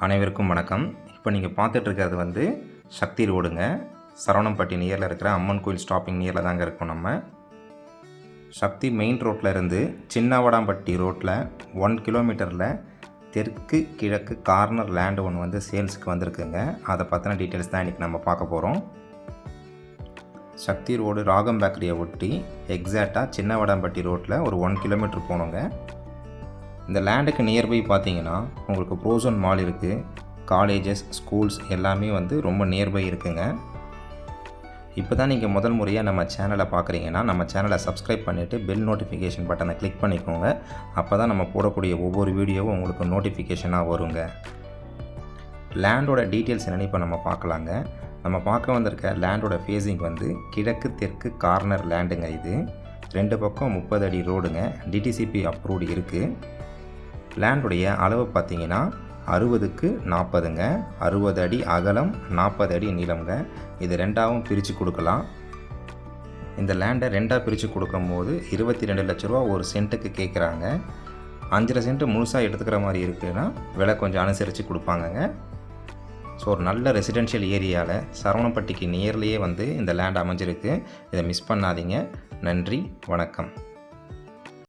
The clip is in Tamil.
அனைவருக்கும் வணக்கம். இப்போ நீங்கள் பார்த்துட்ருக்கிறது வந்து சக்தி ரோடுங்க. சரவணம்பட்டி நியரில் இருக்கிற அம்மன் கோயில் ஸ்டாப்பிங் நியரில் தாங்க இருக்கோம். நம்ம சக்தி மெயின் ரோட்டில் இருந்து சின்னவடாம்பட்டி ரோட்டில் 1 கிலோமீட்டரில் தெற்கு கிழக்கு கார்னர் லேண்டு ஒன்று வந்து சேல்ஸுக்கு வந்திருக்குங்க. அதை பற்றின டீட்டெயில்ஸ் தான் இன்றைக்கி நம்ம பார்க்க போகிறோம். சக்தி ரோடு ராகம் பேக்கரியை ஒட்டி எக்ஸாக்டாக சின்னவடாம்பட்டி ரோட்டில் ஒரு 1 கிலோமீட்டர் போனோங்க. இந்த லேண்டுக்கு நியர்பை பார்த்தீங்கன்னா உங்களுக்கு ப்ரோசோன் மால் இருக்குது, காலேஜஸ், ஸ்கூல்ஸ் எல்லாமே வந்து ரொம்ப நியர்பை இருக்குங்க. இப்போ தான் நீங்கள் முதல் முறையாக நம்ம சேனலை பார்க்குறீங்கன்னா நம்ம சேனலை சப்ஸ்கிரைப் பண்ணிவிட்டு பெல் நோட்டிஃபிகேஷன் பட்டனை கிளிக் பண்ணிக்கோங்க. அப்போ தான் நம்ம போடக்கூடிய ஒவ்வொரு வீடியோவும் உங்களுக்கு நோட்டிஃபிகேஷனாக வருங்க. லேண்டோட டீட்டெயில்ஸ் என்னென்னு இப்போ நம்ம பார்க்கலாங்க. நம்ம பார்க்க வந்திருக்க லேண்டோட ஃபேஸிங் வந்து கிழக்கு தெற்கு கார்னர் லேண்டுங்க. இது 2 பக்கம் 30 அடி ரோடுங்க. டிடிசிபி அப்ரூவ்டு இருக்குது. லேண்டுடைய அளவு பார்த்தீங்கன்னா 60க்கு 40ங்க. 60 அடி அகலம், 40 அடி நீளம்ங்க. இது ரெண்டாகவும் பிரித்து கொடுக்கலாம். இந்த லேண்டை ரெண்டாக பிரித்து கொடுக்கும்போது 22 லட்ச ரூபா ஒரு சென்ட்டுக்கு கேட்குறாங்க. 5 சென்ட்டு முழுசாக எடுத்துக்கிற மாதிரி இருக்குன்னா விலை கொஞ்சம் அனுசரித்து கொடுப்பாங்கங்க. ஸோ ஒரு நல்ல ரெசிடென்ஷியல் ஏரியாவில் சரவணம்பட்டிக்கு நியர்லேயே வந்து இந்த லேண்ட் அமைஞ்சிருக்கு. இதை மிஸ் பண்ணாதீங்க. நன்றி, வணக்கம்.